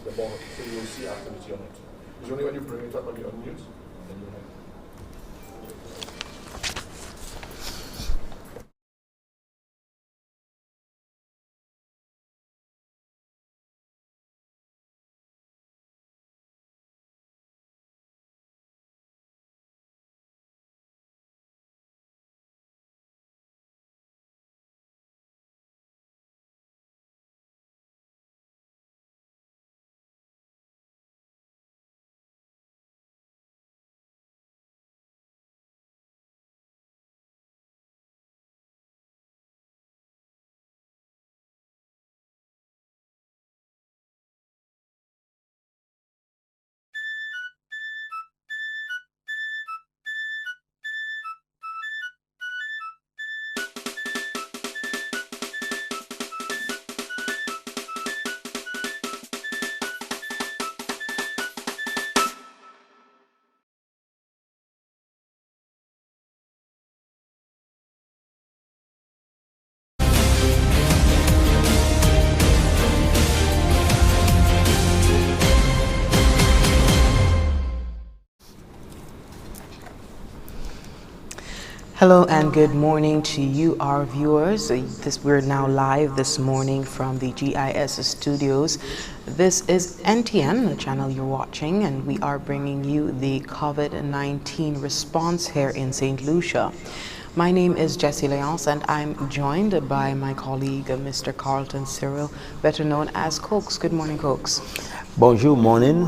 the ball, so you will see activity on it. It's only when you bring it up and you unmute, then you have. Hello and good morning to you, our viewers. We're now live this morning from the GIS studios. This is NTN, the channel you're watching, and we are bringing you the COVID-19 response here in St. Lucia. My name is Jessie Leonce, and I'm joined by my colleague, Mr. Carlton Cyril, better known as Cokes. Good morning, Cokes. Bonjour, morning.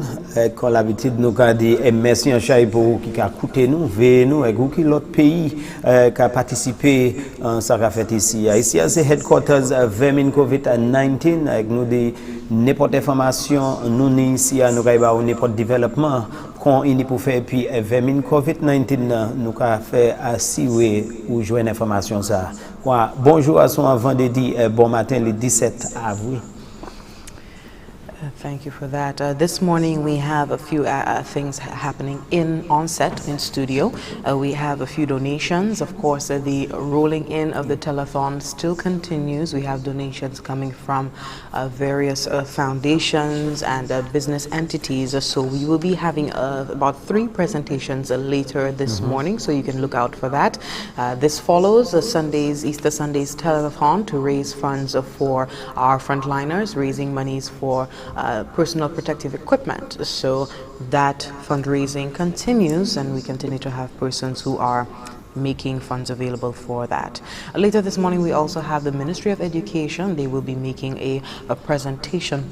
Comme l'habitude, nous avons dit merci en chay pour vous qui a écouté nous, veillez nous, et vous qui l'autre pays qui a participé à ce qu'a fait ici. Ici, c'est headquarters Vermin COVID-19, avec nous des n'importe information, nous ici, nous avons n'importe développement qu'on est pour faire, puis Vermin COVID-19, nous avons fait assis ou jouer une information ça. Bonjour à son vendredi, bon matin, le 17 avril. Thank you for that. This morning we have a few things happening on set, in studio. We have a few donations. Of course, the rolling in of the telethon still continues. We have donations coming from various foundations and business entities. So we will be having about 3 presentations later this morning, so you can look out for that. This follows Easter Sunday's telethon to raise funds for our frontliners, raising monies for personal protective equipment. So that fundraising continues, and we continue to have persons who are making funds available for that. Later this morning we also have the Ministry of Education. They will be making a presentation.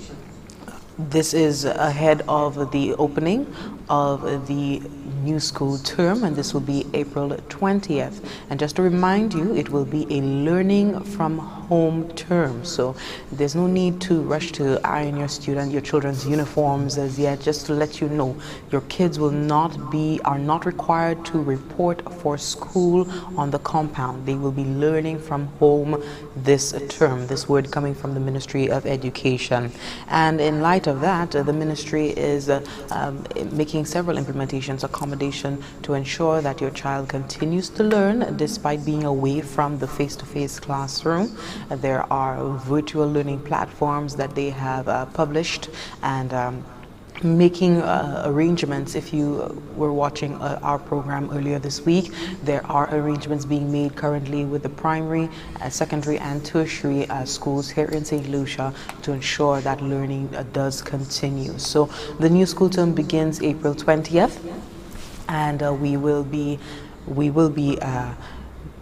This is ahead of the opening of the new school term, and this will be April 20th. And just to remind you, it will be a learning from home term, so there's no need to rush to iron your children's uniforms as yet. Just to let you know, your kids are not required to report for school on the compound. They will be learning from home this term. This word coming from the Ministry of Education. And in light of that, the ministry is making several implementations, accommodation to ensure that your child continues to learn despite being away from the face-to-face classroom. There are virtual learning platforms that they have published, and making arrangements. If you were watching our program earlier this week, there are arrangements being made currently with the primary, secondary and tertiary schools here in St. Lucia to ensure that learning does continue. So the new school term begins April 20th, and we will be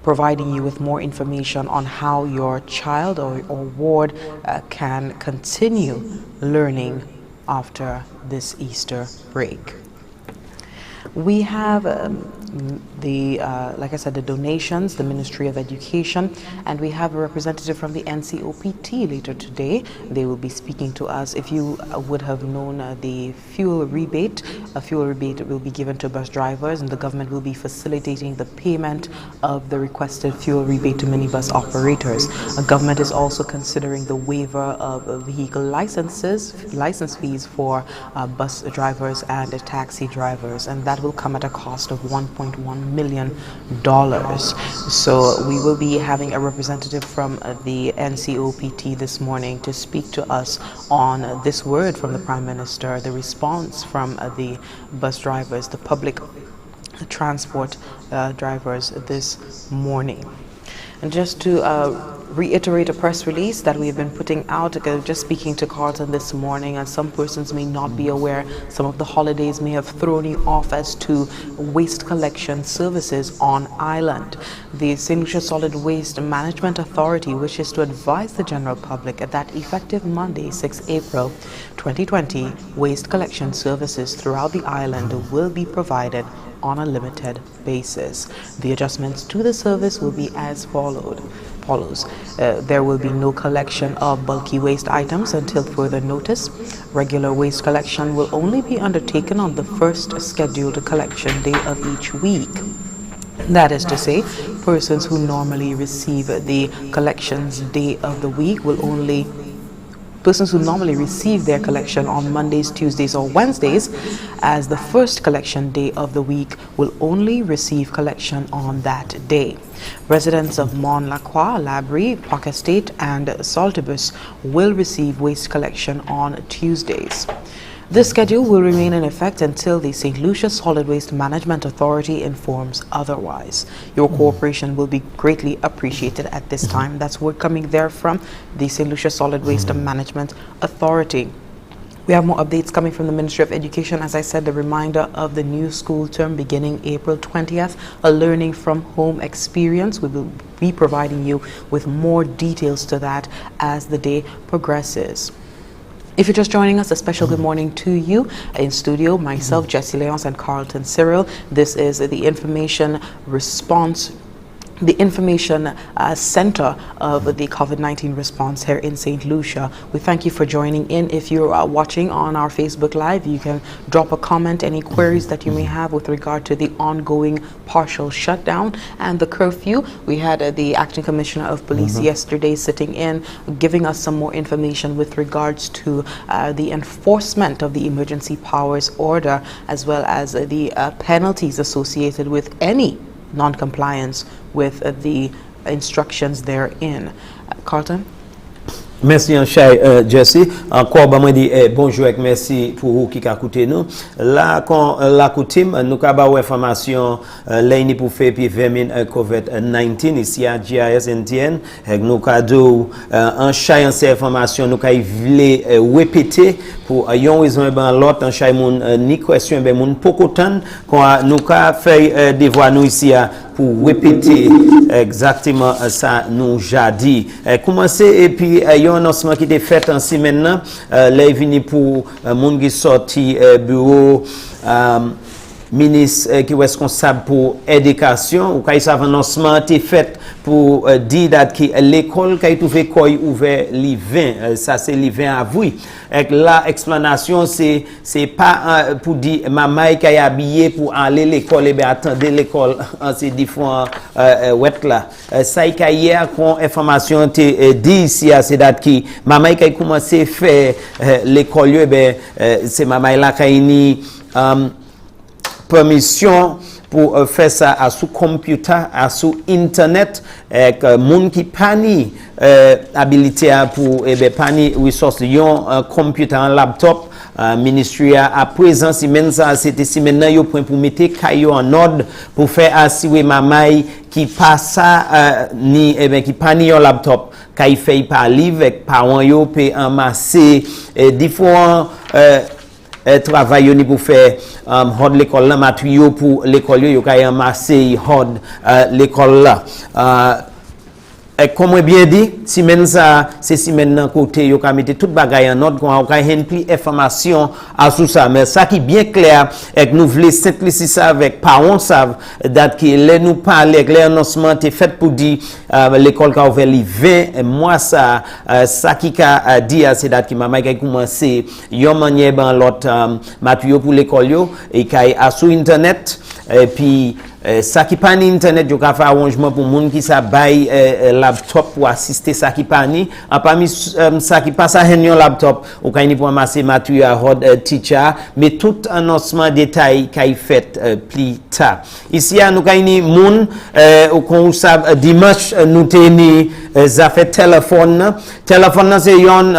providing you with more information on how your child or ward can continue learning after this Easter break. We have like I said, the donations, the Ministry of Education, and we have a representative from the NCOPT later today. They will be speaking to us. If you would have known the fuel rebate, a fuel rebate will be given to bus drivers, and the government will be facilitating the payment of the requested fuel rebate to minibus operators. The government is also considering the waiver of vehicle license fees for bus drivers and taxi drivers, and that will come at a cost of 1.5 $5.1 million. So we will be having a representative from the NCOPT this morning to speak to us on this word from the Prime Minister, the response from the bus drivers, the public transport drivers this morning. And just to reiterate a press release that we have been putting out, just speaking to Carlton this morning, and some persons may not be aware, some of the holidays may have thrown you off as to waste collection services on island. The St. Lucia Solid Waste Management Authority wishes to advise the general public that effective Monday, 6 April 2020, waste collection services throughout the island will be provided on a limited basis. The adjustments to the service will be as follows. There will be no collection of bulky waste items until further notice. Regular waste collection will only be undertaken on the first scheduled collection day of each week. That is to say, persons who normally receive the collections day of the week will only Persons who normally receive their collection on Mondays, Tuesdays, or Wednesdays as the first collection day of the week will only receive collection on that day. Residents of Mont Lacroix, Labrie, Park Estate, and Saltibus will receive waste collection on Tuesdays. This schedule will remain in effect until the St. Lucia Solid Waste Management Authority informs otherwise. Your cooperation will be greatly appreciated at this time. That's word coming there from the St. Lucia Solid Waste Management Authority. We have more updates coming from the Ministry of Education. As I said, the reminder of the new school term beginning April 20th, a learning from home experience. We will be providing you with more details to that as the day progresses. If you're just joining us, a special good morning to you. In studio, myself, Jessie Leons, and Carlton Cyril. This is the information response, the information center of the COVID-19 response here in St. Lucia. We thank you for joining in. If you're watching on our Facebook Live, you can drop a comment, any queries that you may have with regard to the ongoing partial shutdown and the curfew. We had the Acting Commissioner of Police yesterday sitting in, giving us some more information with regards to the enforcement of the emergency powers order, as well as the penalties associated with any non-compliance with the instructions therein. Carlton? Merci Anchai Jesse. Encore moi dit bonjour et merci pour vous qui écoutez nous. Là quand la coutume nous ka ba information là pour faire puis vermin COVID-19 ici à GIS NTN nous ka do Anchai en ces information nous ka vle répéter pour yon raison ben l'autre Anchai moun ni question ben moun pokotan quand nous ka fait devoir nous ici pour répéter exactement ça nous jadi. Commencer et puis un annoncement qui était fait en semaine là là venu pour monde qui sorti bureau ministre qui est responsable pour éducation ou quand ça annoncement était fait pour dire que l'école qui trouvé quoi ouvert le 20 ça c'est le 20 avril et la explanation c'est pas pour dire maman qui est habillé pour aller l'école et bien attendre l'école en ces différents wet là ça hier quand information te dit ici c'est date qui maman qui a commencé faire l'école ben c'est maman là qui permission pour faire ça à sous computer, à sous internet, avec moun qui pani habilité pour pani ressources yon computer, un laptop. Ministry à présent semaine ça c'était semaine là yo point pour mettre caillou en ordre pour faire assurer mamay qui passe ni qui pas ni un laptop kay fait par livre avec parents yo peut amasser différents travail ni pour faire hod l'école là matériaux pour l'école yo kay amasser hod l'école là comme bien dit semaine ça c'est semaine nan côté yo ka mettre toute bagaille en ordre qu'on ka rempli information à sous ça mais ça qui bien clair et nous voulons simplifier ça avec parents savent date que les nous parler avec l'annoncement est fait pour dire l'école ka ouvert le 20 mois ça ça qui ka dit c'est date que maman qui commencer yon manière ben l'autre matériau pour l'école yo et ka à sur internet et puis ça qui pas ni internet yo ka fait arrangement pour moun qui ça bail laptop pour assister ça qui pas ni en parmi ça qui passe à un laptop ou ka ni pour ramasser matériel hard teacher mais tout annoncement détail kay fait plus tard ici nous ka ni moun ou qu'on ça dimanche nous teni ça fait téléphone c'est yon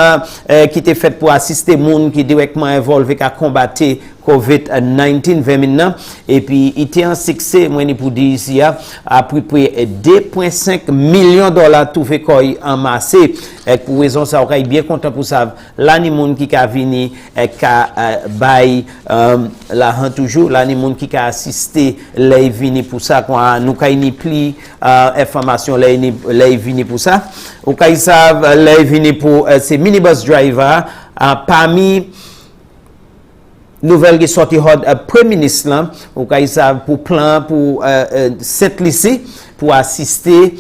qui était fait pour assister moun qui directement involvé à combattre COVID-19 maintenant et puis il était en succès moi ni pour dire ici à peu près 2,5 millions de dollars tout fait quoi amassé et pour raison ça on est bien content pour ça là ni monde qui a vini ka bail là toujours là ni monde qui a assisté les vini pour ça quoi nous ka ni pli information les vini pour ça ou ka savent les vini pour ces minibus driver parmi nouvelle qui sorti hot premier ministre là ou kay ça pour plan pour cette lycée pour assister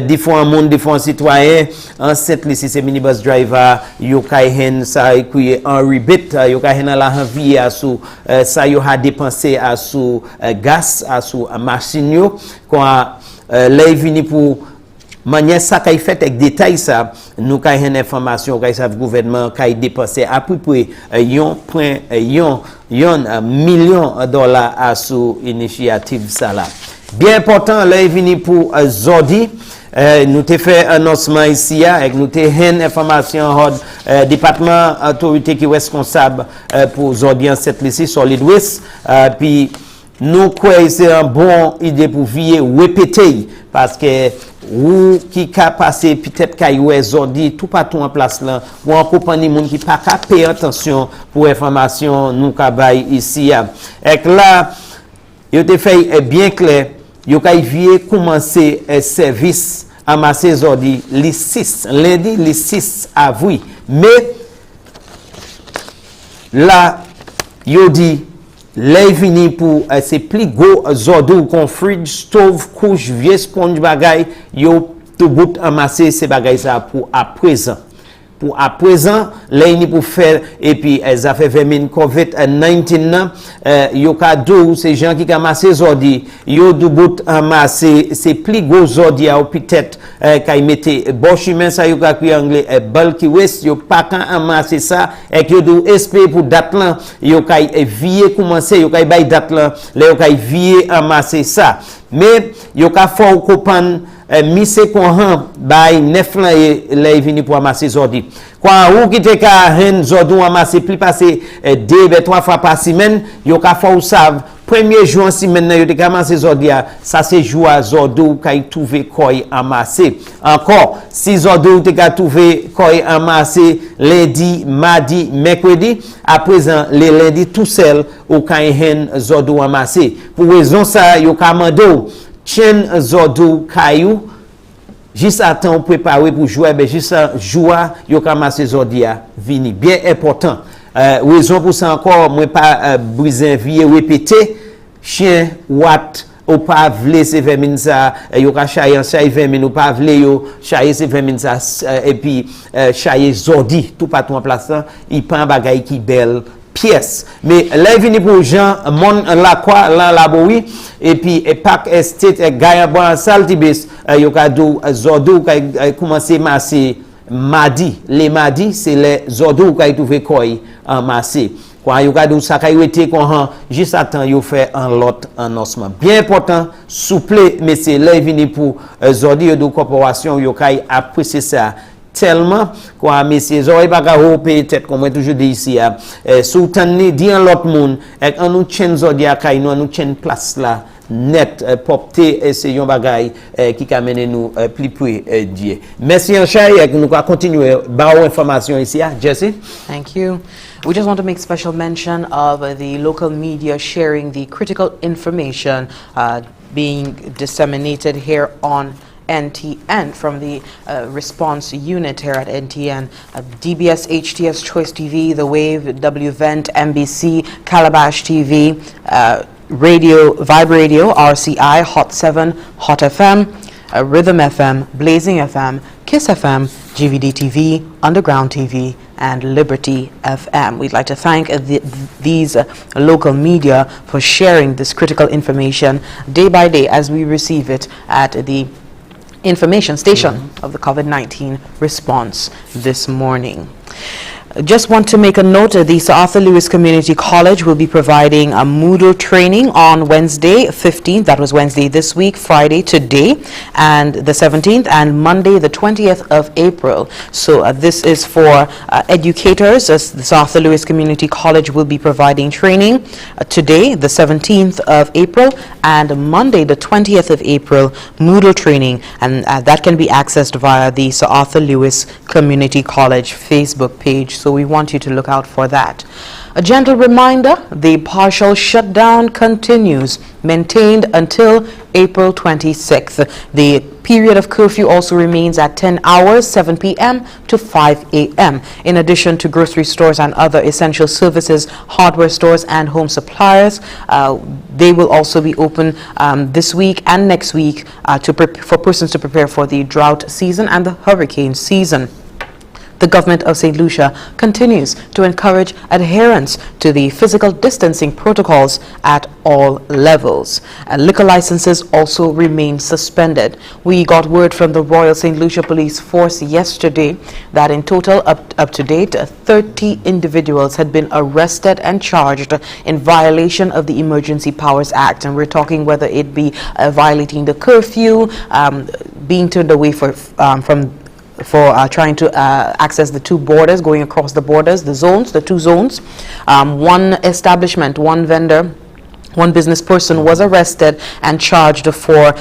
différents monde différents citoyens en cette lycée c'est minibus driver yo kay hen ça qui en rebate yo kay hen la envie à sous ça yo a dépensé à sous gaz à sous machine yo quoi les vini pour manière ça kay fait avec détail ça nous kay une information kay ça gouvernement kay dépensé à peu près 1 million de dollars à sous initiative ça là bien important là vini pour Zodi nous te fait annoncement ici avec nous te une information département autorité qui est responsable pour Zodi en cette lycée Solid Waste puis nous croyons c'est une bonne idée pour vier répéter parce que ou qui ka passer peut-être kay Zodi tout partout en place là ou en compagnie monde qui pas ka payer attention pour information nous ka bay ici et là yo te fait bien clair yo kay vier commencer service amasser Zodi le 6 lundi le 6 avril mais là yo dit les vini pour c'est plus gros Zodi qu'on fridge stove couche vieux sponge bagay yo tout bout amasser ces bagay ça pour à présent les ni pour faire et puis ça fait 20 COVID-19 yo ka dou ces gens qui amasser Zodi yo du bout amasser c'est plus gros Zodi ou peut-être kay mette bon chemin ça yo ka qui anglais bulky waste yo pas kan amasser ça et que do espérer pour date là yo kay vier commencer yo kay bay date là yo kay vier amasser ça mais yo ka fort copan mise kohan bay 9 lan les vini pour amasser Zodi quoi ou qui te ka hen Zodi amasser plus passer 2-3 fois par semaine yo ka fort savent premier jour en semaine yo te ka amasser Zodi ça c'est jour Zodi kay trouver koy amasser encore si Zodi te ka trouver koy amasser lundi mardi mercredi à présent les lundi tout seul ou kay hen Zodi amasser pour raison ça yo ka mando chen Zodi kayou juste à temps préparé pour jouer ben juste jouer yo kamasse Zodi vini bien important raison pour ça encore moi pas briser vie répéter chien wat ou pas vle c'est 20 minutes ça yo ka chayer 20 minutes ou pas vle yo chayer c'est 20 minutes ça et puis chayer Zodi tout partout en place il prend bagay qui belle pièce mais là vini pour gens mon la quoi la labouri et puis pack estate gagne bon saltibis yo ka do Zodi ka commencer masser mardi les mardi c'est les Zodi ka trouver koy en masser quand yo ka do ça ka été qu'on juste attend yo fait un lot annoncement bien important souple mais c'est là vini pour Zodi yo do corporation yo ka apprécier ça tellement quoi messieurs oreille pas ka peut-être comme moi toujours dit ici sultan ni dit en l'autre monde et on nous chen Zodi kay nous chen place là net popté c'est yon bagay qui ka mener nous plus près Dieu merci en chay nous va continuer ba information ici Jesse. Thank you. We just want to make special mention of the local media sharing the critical information being disseminated here on NTN from the response unit here at NTN, DBS, HTS, Choice TV, The Wave, WVent, MBC, Calabash TV, Radio, Vibe Radio, RCI, Hot 7, Hot FM, Rhythm FM, Blazing FM, Kiss FM, GVD TV, Underground TV, and Liberty FM. We'd like to thank these local media for sharing this critical information day by day as we receive it at the information station of the COVID-19 response this morning. Just want to make a note, the Sir Arthur Lewis Community College will be providing a Moodle training on Wednesday 15th, that was Wednesday this week, Friday today, and the 17th, and Monday the 20th of April. So this is for educators. The Sir Arthur Lewis Community College will be providing training today, the 17th of April, and Monday the 20th of April, Moodle training, and that can be accessed via the Sir Arthur Lewis Community College Facebook page. So we want you to look out for that. A gentle reminder, the partial shutdown continues, maintained until April 26th. The period of curfew also remains at 10 hours, 7 p.m. to 5 a.m. In addition to grocery stores and other essential services, hardware stores and home suppliers, they will also be open this week and next week for persons to prepare for the drought season and the hurricane season. The government of St. Lucia continues to encourage adherence to the physical distancing protocols at all levels. Liquor licenses also remain suspended. We got word from the Royal St. Lucia Police Force yesterday that in total, up to date, 30 individuals had been arrested and charged in violation of the Emergency Powers Act. And we're talking whether it be violating the curfew, being turned away for trying to access the two borders, going across the borders, the two zones. One establishment, one vendor, one business person was arrested and charged for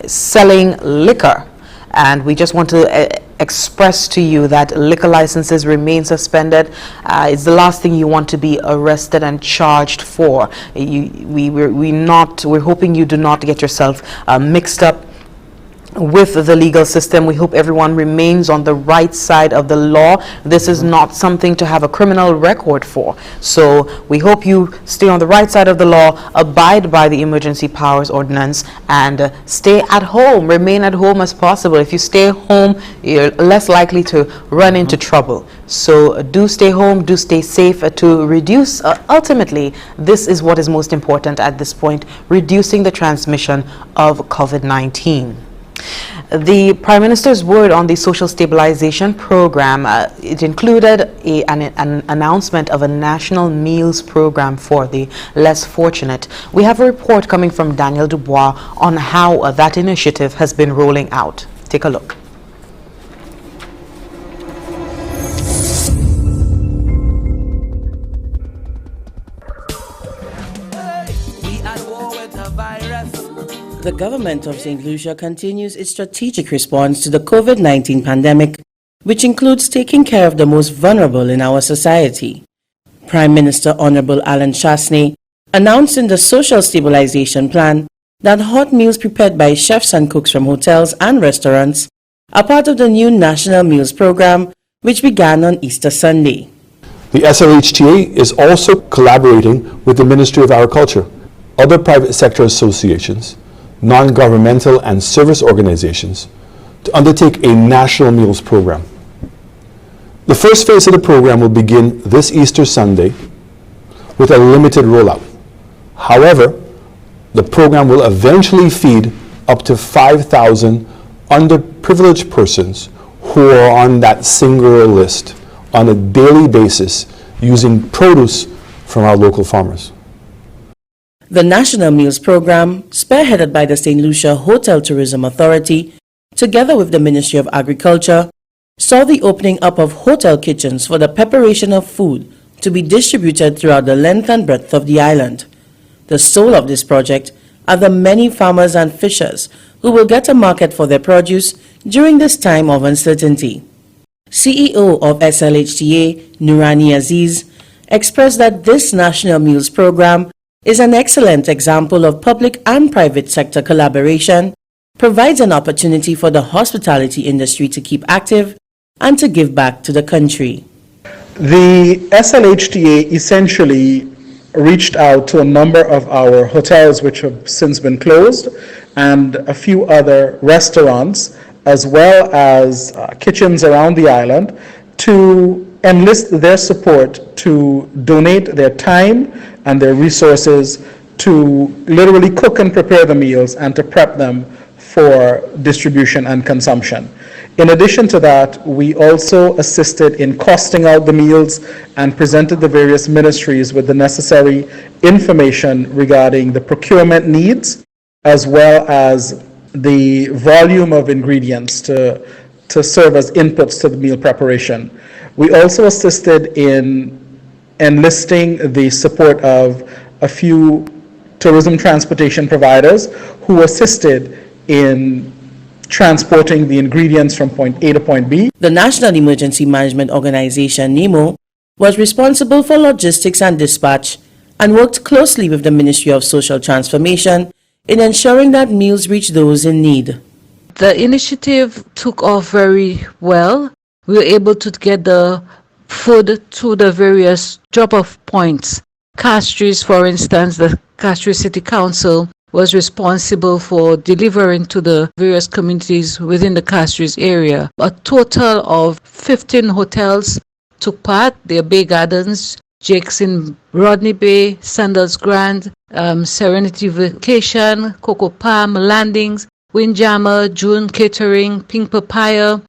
selling liquor. And we just want to express to you that liquor licenses remain suspended. It's the last thing you want to be arrested and charged for. We're hoping you do not get yourself mixed up with the legal system. We hope everyone remains on the right side of the law. This is not something to have a criminal record for. So we hope you stay on the right side of the law, abide by the Emergency Powers Ordinance, and stay at home. Remain at home as possible. If you stay home, you're less likely to run into trouble. So do stay home, do stay safe to reduce, ultimately, this is what is most important at this point, reducing the transmission of COVID-19. The Prime Minister's word on the social stabilization program, it included an announcement of a national meals program for the less fortunate. We have a report coming from Daniel Dubois on how that initiative has been rolling out. Take a look. The government of St. Lucia continues its strategic response to the COVID-19 pandemic, which includes taking care of the most vulnerable in our society. Prime Minister Honorable Alan Chasney announced in the Social Stabilization Plan that hot meals prepared by chefs and cooks from hotels and restaurants are part of the new National Meals Program, which began on Easter Sunday. The SLHTA is also collaborating with the Ministry of Agriculture, other private sector associations, non-governmental and service organizations to undertake a national meals program. The first phase of the program will begin this Easter Sunday with a limited rollout. However, the program will eventually feed up to 5,000 underprivileged persons who are on that singular list on a daily basis using produce from our local farmers. The National Meals Program, spearheaded by the St. Lucia Hotel Tourism Authority, together with the Ministry of Agriculture, saw the opening up of hotel kitchens for the preparation of food to be distributed throughout the length and breadth of the island. The soul of this project are the many farmers and fishers who will get a market for their produce during this time of uncertainty. CEO of SLHTA, Nurani Aziz, expressed that this National Meals Program is an excellent example of public and private sector collaboration, provides an opportunity for the hospitality industry to keep active and to give back to the country. The SLHTA essentially reached out to a number of our hotels which have since been closed and a few other restaurants, as well as kitchens around the island, to enlist their support to donate their time and their resources to literally cook and prepare the meals and to prep them for distribution and consumption. In addition to that, we also assisted in costing out the meals and presented the various ministries with the necessary information regarding the procurement needs, as well as the volume of ingredients to serve as inputs to the meal preparation. We also assisted in enlisting the support of a few tourism transportation providers who assisted in transporting the ingredients from point A to point B. The National Emergency Management Organization, NEMO, was responsible for logistics and dispatch and worked closely with the Ministry of Social Transformation in ensuring that meals reach those in need. The initiative took off very well. We were able to get the food to the various drop-off points. Castries, for instance, the Castries City Council was responsible for delivering to the various communities within the Castries area. A total of 15 hotels took part. Their Bay Gardens, Jake's in Rodney Bay, Sandals Grand, Serenity Vacation, Coco Palm Landings, Windjammer, June Catering, Pink Papaya,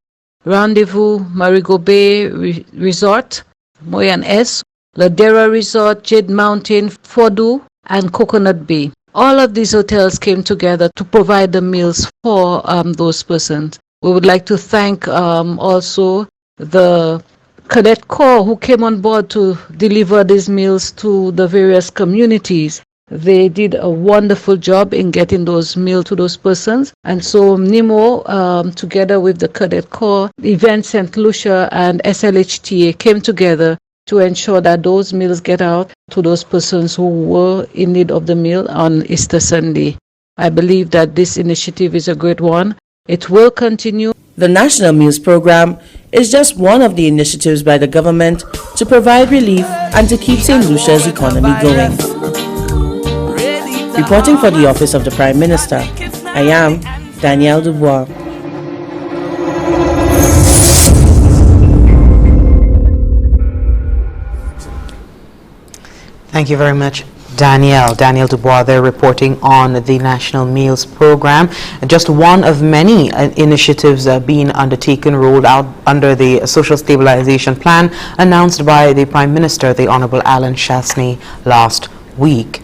Rendezvous, Marigot Bay Resort, Moyan S, Ladera Resort, Jade Mountain, Fordu, and Coconut Bay. All of these hotels came together to provide the meals for those persons. We would like to thank also the Cadet Corps who came on board to deliver these meals to the various communities. They did a wonderful job in getting those meals to those persons. And so NEMO, together with the Cadet Corps, Event St. Lucia and SLHTA came together to ensure that those meals get out to those persons who were in need of the meal on Easter Sunday. I believe that this initiative is a great one. It will continue. The National Meals Program is just one of the initiatives by the government to provide relief and to keep St. Lucia's economy going. Reporting for the Office of the Prime Minister, I am Danielle Dubois. Thank you very much, Danielle Dubois there reporting on the National Meals Program. Just one of many initiatives being undertaken, rolled out under the Social Stabilization Plan announced by the Prime Minister, the Honorable Alan Chasney, last week.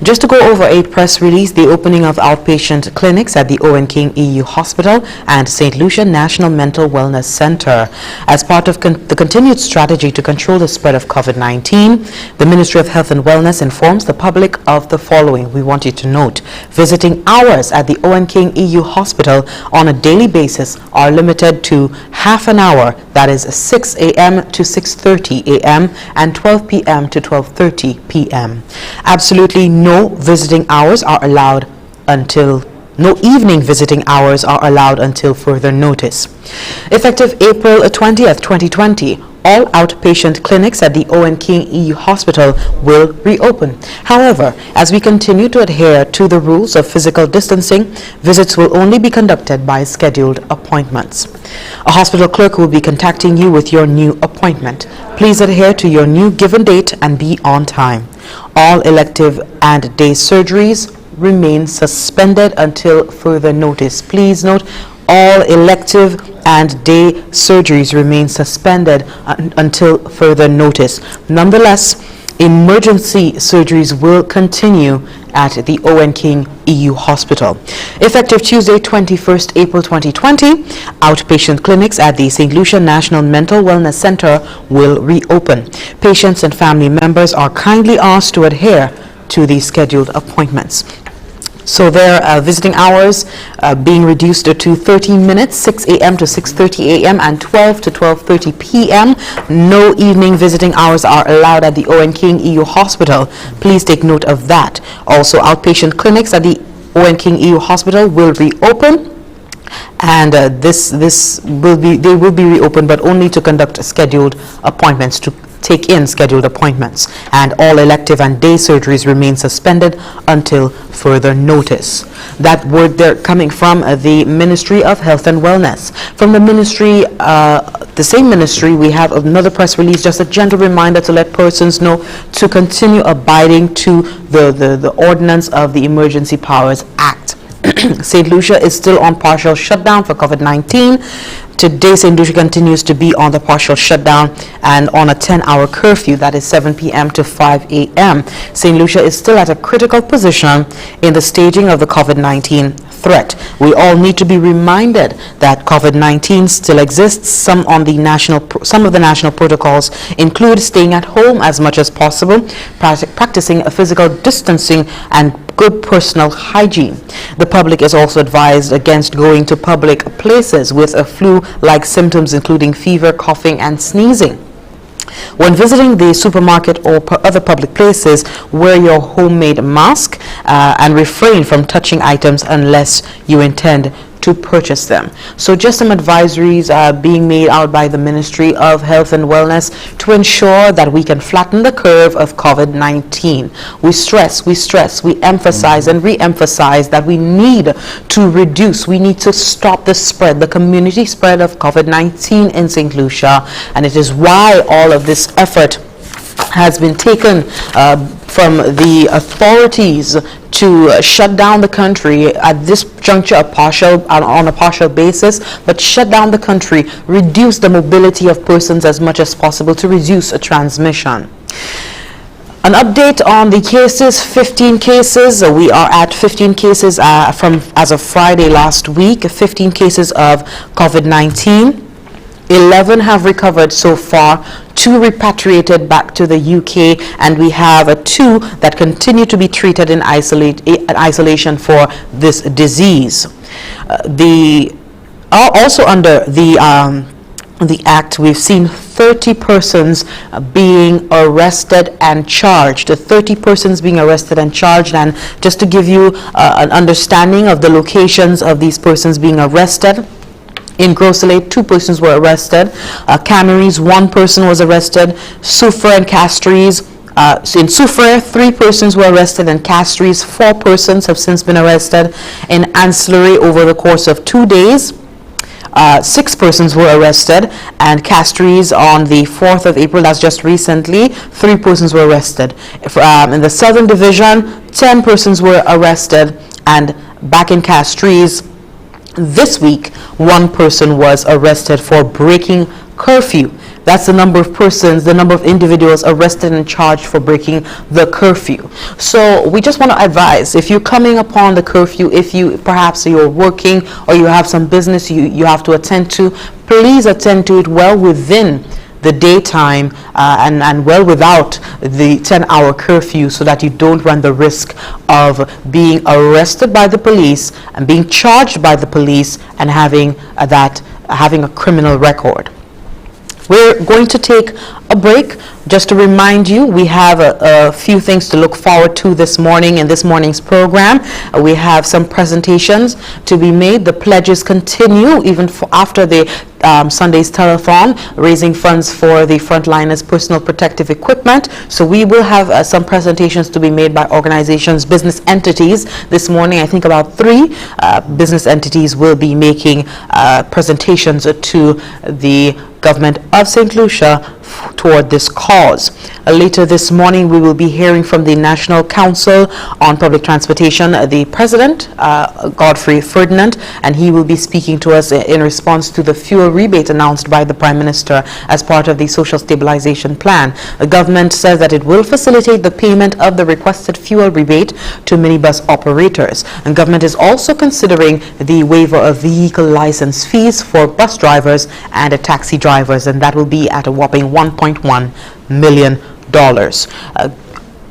Just to go over a press release, the opening of outpatient clinics at the Owen King EU Hospital and St. Lucia National Mental Wellness Center. As part of the continued strategy to control the spread of COVID-19, the Ministry of Health and Wellness informs the public of the following. We want you to note: visiting hours at the Owen King EU Hospital on a daily basis are limited to half an hour, that is 6 a.m. to 6:30 a.m. and 12 p.m. to 12:30 p.m. Absolutely no visiting hours are allowed until no evening visiting hours are allowed until further notice. Effective April 20th, 2020, all outpatient clinics at the Owen King EU Hospital will reopen. However, as we continue to adhere to the rules of physical distancing, visits will only be conducted by scheduled appointments. A hospital clerk will be contacting you with your new appointment. Please adhere to your new given date and be on time. All elective and day surgeries remain suspended until further notice. Please note, all elective and day surgeries remain suspended until further notice. Nonetheless, emergency surgeries will continue at the Owen King EU Hospital. Effective Tuesday, 21st April 2020, outpatient clinics at the St. Lucia National Mental Wellness Center will reopen. Patients and family members are kindly asked to adhere to the scheduled appointments. So their visiting hours being reduced to 13 minutes, 6 a.m. to 6:30 a.m. and 12 to 12:30 p.m. No evening visiting hours are allowed at the Owen King EU Hospital. Please take note of that. Also, outpatient clinics at the Owen King EU Hospital will reopen, and they will be reopened, but only to conduct scheduled appointments. To take in scheduled appointments, and all elective and day surgeries remain suspended until further notice. That word there coming from the Ministry of Health and Wellness. From the ministry, the same ministry, we have another press release, just a gentle reminder to let persons know to continue abiding to the ordinance of the Emergency Powers Act. St. Lucia is still on partial shutdown for COVID-19. Today, St. Lucia continues to be on the partial shutdown and on a 10-hour curfew, that is 7 p.m. to 5 a.m. St. Lucia is still at a critical position in the staging of the COVID-19 threat. We all need to be reminded that COVID-19 still exists. Some of the national protocols include staying at home as much as possible, practicing a physical distancing, and good personal hygiene. The public is also advised against going to public places with a flu-like symptoms, including fever, coughing, and sneezing. When visiting the supermarket or other public places, wear your homemade mask and refrain from touching items unless you intend to purchase them. So just some advisories being made out by the Ministry of Health and Wellness to ensure that we can flatten the curve of COVID-19. We emphasize and re-emphasize that we need to reduce, we need to stop the spread, the community spread of COVID-19 in St. Lucia, and it is why all of this effort has been taken from the authorities to shut down the country at this juncture on a partial basis, but shut down the country, reduce the mobility of persons as much as possible to reduce a transmission. An update on the cases, 15 cases. We are at 15 cases as of Friday last week, 15 cases of COVID-19. 11 have recovered so far, 2 repatriated back to the UK, and we have 2 that continue to be treated in isolation for this disease. Also under the Act, we've seen 30 persons being arrested and charged. 30 persons being arrested and charged, and just to give you an understanding of the locations of these persons being arrested, in Gross Lake, 2 persons were arrested. Canaries, 1 person was arrested. Soufriere and Castries. In Soufriere, 3 persons were arrested, and Castries, 4 persons have since been arrested. In Ancillary, over the course of 2 days, 6 persons were arrested, and Castries on the 4th of April, that's just recently, 3 persons were arrested. In the Southern Division, 10 persons were arrested, and back in Castries, this week, 1 person was arrested for breaking curfew. That's the number of persons, the number of individuals arrested and charged for breaking the curfew. So we just want to advise, if you're coming upon the curfew, if perhaps you're working or you have some business you have to attend to, please attend to it well within the daytime and well without the 10-hour curfew, so that you don't run the risk of being arrested by the police and being charged by the police and having a criminal record. We're going to take a break. Just to remind you, we have a few things to look forward to this morning in this morning's program. We have some presentations to be made. The pledges continue even after the Sunday's telethon, raising funds for the frontliners' personal protective equipment. So we will have some presentations to be made by organizations, business entities. This morning, I think about 3 business entities will be making presentations to the government of St. Lucia toward this cause. Later this morning, we will be hearing from the National Council on Public Transportation, the President, Godfrey Ferdinand, and he will be speaking to us in response to the fuel rebate announced by the Prime Minister as part of the Social Stabilization Plan. The government says that it will facilitate the payment of the requested fuel rebate to minibus operators. And government is also considering the waiver of vehicle license fees for bus drivers and taxi drivers, and that will be at a whopping $1.1 million.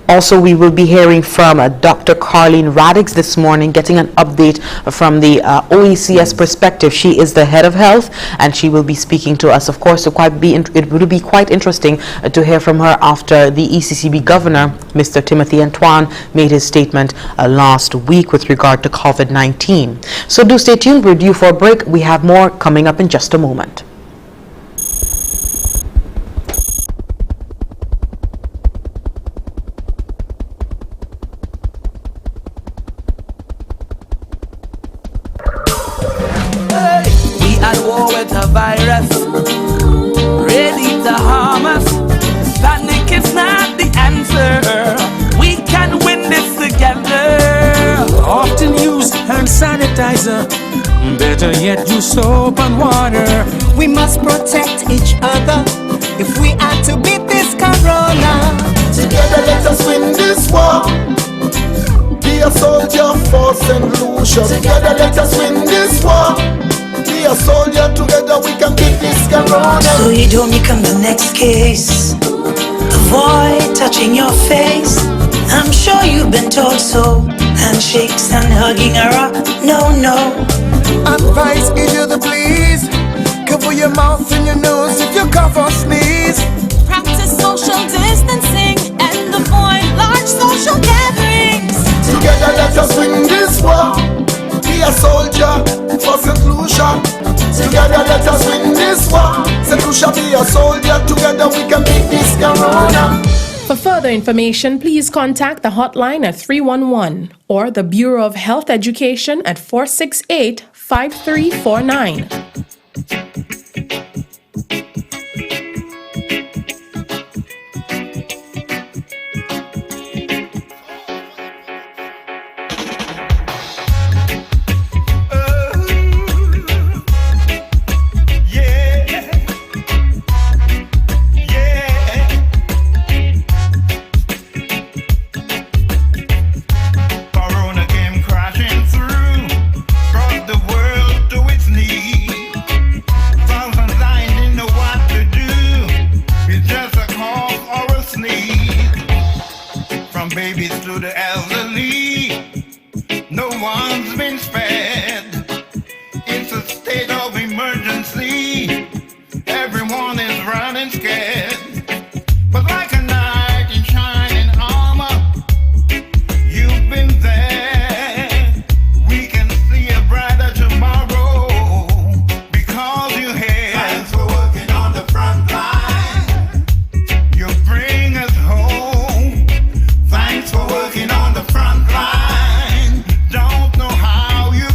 Also, we will be hearing from Dr. Carleen Radix this morning, getting an update from the OECS perspective. She is the head of health, and she will be speaking to us. Of course, it will be quite interesting to hear from her after the ECCB governor, Mr. Timothy Antoine, made his statement last week with regard to COVID-19. So do stay tuned. We're due for a break. We have more coming up in just a moment. with a virus ready to harm us. Panic is not the answer. We can win this together. Often use hand sanitizer, better yet use soap and water. We must protect each other if we are to beat this corona. Together let us win this war. Be a soldier for St. Lucia. Together let us win this war. Be a soldier, together we can beat this corona. So you don't become the next case. Avoid touching your face. I'm sure you've been told so. Handshakes and hugging are a no. Advice is you to please. Cover your mouth and your nose if you cough or sneeze. Practice social distancing and avoid large social gatherings. Together let us win this war. Be a soldier for St. Lucia. Together let us win this war. St. Lucia, be a soldier. Together we can beat this corona. For further information, please contact the hotline at 311 or the Bureau of Health Education at 468-5349. Babies to the elderly, no one's been spared. It's a state of emergency. Everyone is running scared. But like a knight in shining armor, you've been there. We can see a brighter tomorrow because you're here. Thanks for working on the front line. You bring us home. Thanks for working on the front line. Don't know how you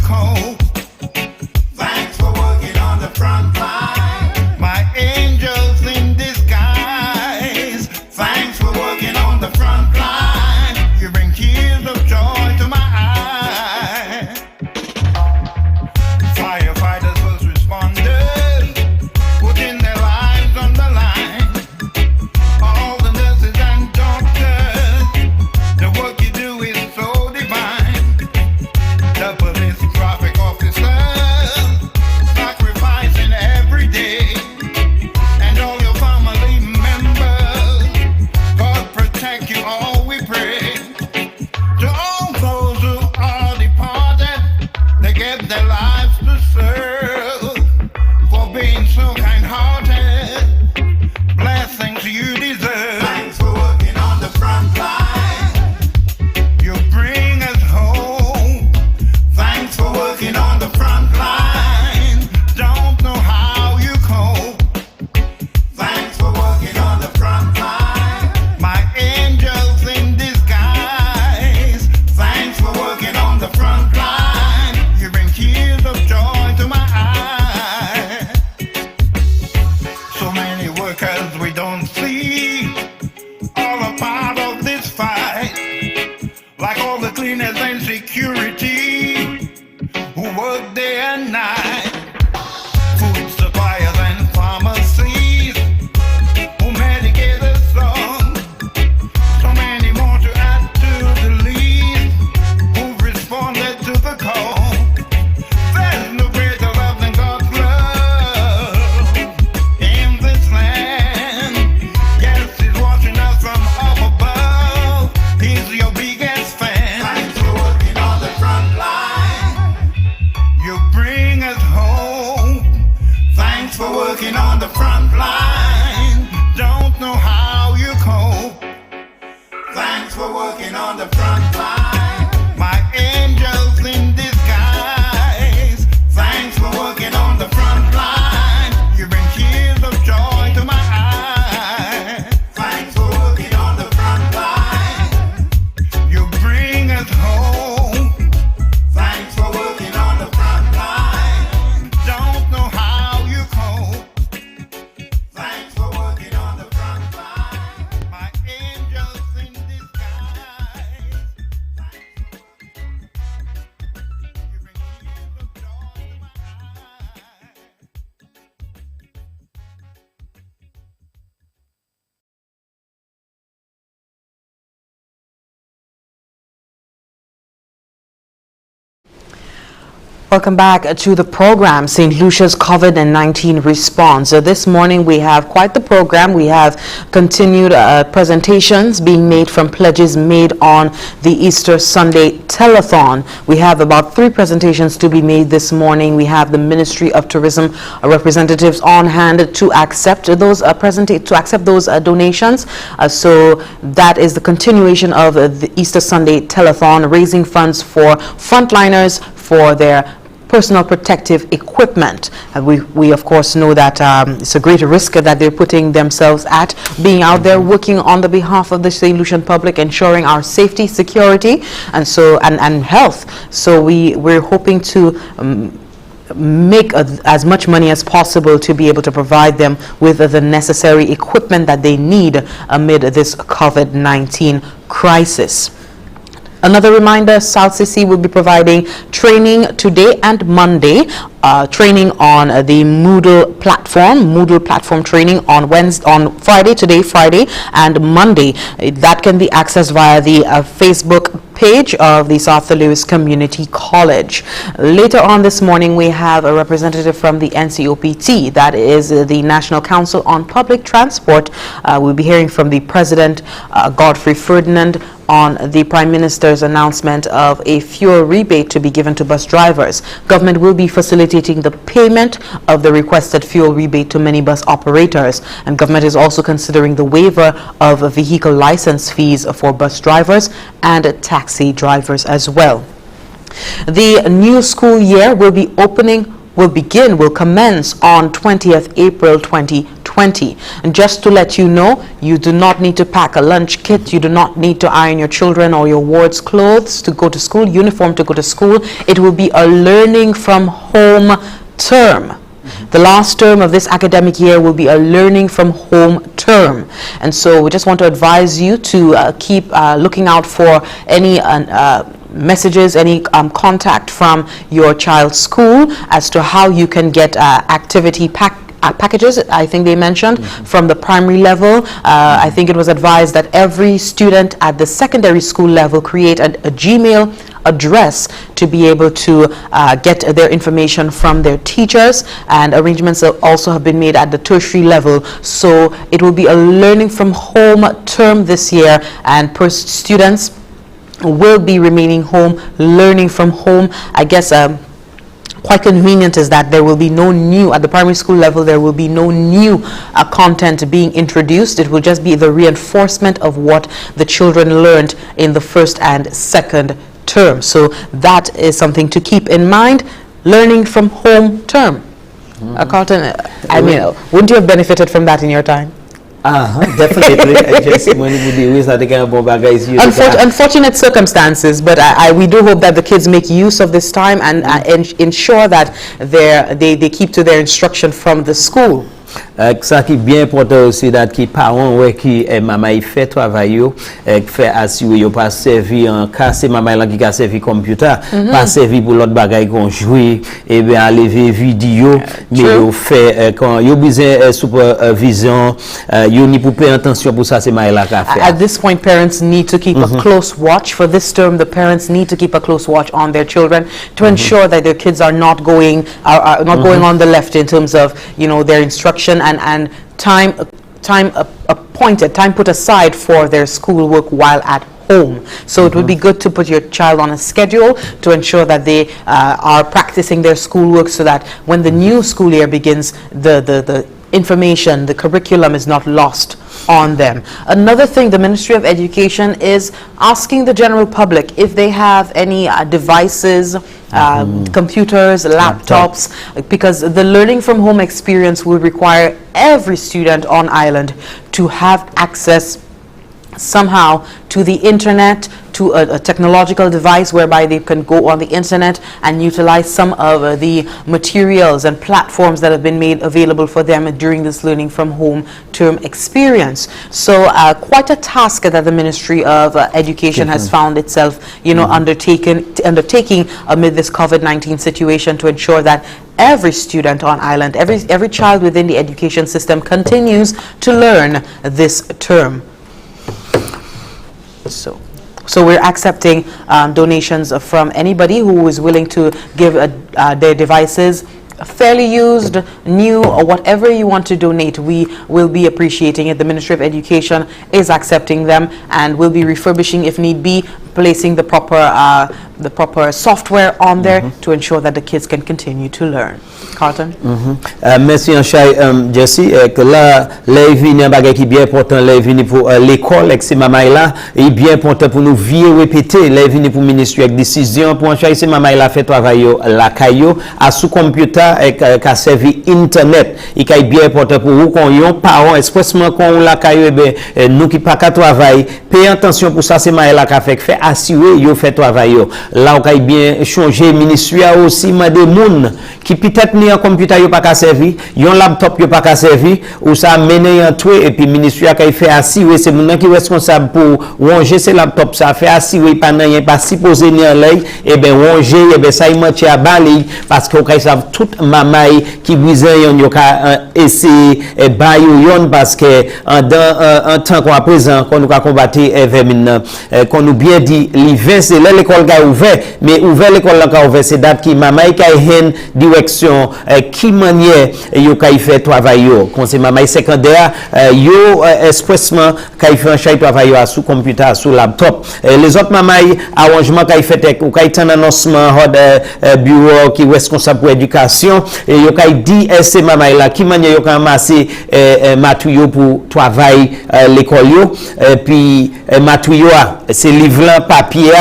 Welcome back to the program, St. Lucia's COVID-19 response. This morning we have quite the program. We have continued presentations being made from pledges made on the Easter Sunday telethon. We have about 3 presentations to be made this morning. We have the Ministry of Tourism representatives on hand to accept those donations. So that is the continuation of the Easter Sunday telethon, raising funds for frontliners for their personal protective equipment. We of course know that it's a great risk that they're putting themselves at, being out there working on the behalf of the St. Lucian public, ensuring our safety, security, and health. So we're hoping to make as much money as possible to be able to provide them with the necessary equipment that they need amid this COVID-19 crisis. Another reminder, South CC will be providing training today and Monday, training on the Moodle platform training on Friday, and Monday. That can be accessed via the Facebook page of the South Lewis Community College. Later on this morning, we have a representative from the NCOPT, that is the National Council on Public Transport. We'll be hearing from the President, Godfrey Ferdinand, on the Prime Minister's announcement of a fuel rebate to be given to bus drivers. Government will be facilitating the payment of the requested fuel rebate to many bus operators, and government is also considering the waiver of vehicle license fees for bus drivers and taxi drivers as well. The new school year will commence on 20th April 2020. And just to let you know, you do not need to pack a lunch kit, you do not need to iron your children or your ward's clothes to go to school, uniform to go to school. It will be a learning from home term. The last term of this academic year will be a learning from home term. And so we just want to advise you to keep looking out for any messages, any contact from your child's school as to how you can get activity packages, I think they mentioned, from the primary level. I think it was advised that every student at the secondary school level create a Gmail address to be able to get their information from their teachers, and arrangements also have been made at the tertiary level. So it will be a learning from home term this year, and students will be remaining home, learning from home. I guess quite convenient is that there will be no new, at the primary school level, there will be no new content being introduced. It will just be the reinforcement of what the children learned in the first and second term. So that is something to keep in mind, learning from home term. Carlton, I mean, wouldn't you have benefited from that in your time? Definitely. Unfortunate circumstances, but we do hope that the kids make use of this time and ensure that they keep to their instruction from the school. Ça qui est bien important aussi, that qui parents ouais qui maman il fait travail yo fait assurer yo pas servi en cas c'est maman là qui a servi computer pas servi pour l'autre bagaille qu'on jouer et bien lever vidéo mais yo fait quand yo besoin supervision yo ni pour payer attention pour ça c'est maman là qui a fait. At this point, parents need to keep a close watch. For this term, the parents need to keep a close watch on their children to ensure that their kids are not going on the left in terms of, you know, their instruction and time put aside for their schoolwork while at home. So it would be good to put your child on a schedule to ensure that they are practicing their schoolwork, so that when the new school year begins, the information, the curriculum is not lost on them. Another thing, the Ministry of Education is asking the general public if they have any devices, computers, laptops, because the learning from home experience will require every student on island to have access somehow to the internet, to a technological device whereby they can go on the internet and utilize some of the materials and platforms that have been made available for them during this learning from home term experience. So quite a task that the Ministry of Education has found itself, you know, undertaking amid this COVID-19 situation, to ensure that every student on island, every child within the education system continues to learn this term. So So we're accepting donations from anybody who is willing to give their devices, fairly used, new, or whatever you want to donate. We will be appreciating it. The Ministry of Education is accepting them, and will be refurbishing if need be, placing the proper software on there to ensure that the kids can continue to learn. Carlton? Merci Anchai Jesse, que là les vini un bagage qui bien important, les vini pour l'école avec ces mamas là, et bien important pour nous vieux répéter, les vini pour ministère avec décision pour Anchai ces mamas là fait travail la caillou à sous computer avec ka servi internet, et qui est bien important pour vous qu'on yon parents expressement qu'on la caillou ben nous qui pas qu'à travail, payez attention pour ça ces mamas là qu'a fait assurer yo fait travail là on bien changer ministère aussi mandé moun qui peut-être ni un computer yo pas qu'à servir, yon laptop yo pas qu'à servir, ou ça mener en tout et puis ministère qui fait assurer c'est moun qui responsable pour ranger ces laptops, ça fait assurer pas nan pas supposé ni en l'œil et ben ranger et ben ça y manche à balayer parce que on savent toute mamay qui besoin yo ka essayer ba yon parce que en temps qu'on à présent qu'on nous ka combattre vermine qu'on nous bien dit l'hiver c'est l'école qui ouvert mais ouvert l'école là qui ouvert c'est date qui mamay qui hen direction qui manière yo ka fait travail yo conseil mamay secondaire yo expressement qui fait un chay travail sous computer sous laptop les autres mamay arrangement qui fait ou qui un annoncement bureau qui responsable pour éducation et yo ka dit ces mamay là qui manière yo ka ramasser matériaux pour travail l'école yo puis matériaux c'est livre papier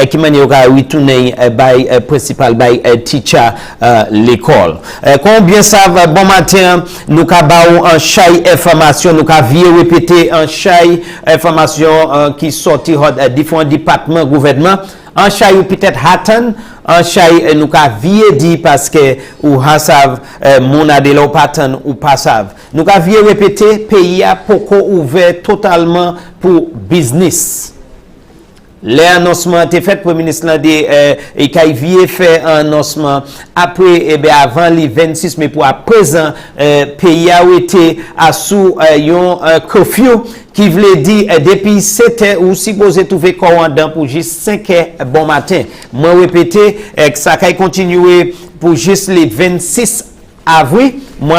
qui manière yo ka retourner by principal by teacher l'école. Combien savent bon matin nous ka baou en chay information nous ka vieux répéter en chay information qui sorti différents départements gouvernement en chay ou peut-être hatten en chay nous ka vieux dit parce que ou hasav mon adela ou pattern ou pas savent nous ka vieux répéter pays a poko ouvert totalement pour business. L'annoncement était fait pour le ministre et qui vient faire un annoncement après et bien avant les 26 mais pour à présent pays a été à sous un curfew qui voulait dire depuis 7 heures ou supposé trouver commandant pour juste 5 heures bon matin. Moi répéter que ça va continuer pour juste les 26 avril. Moi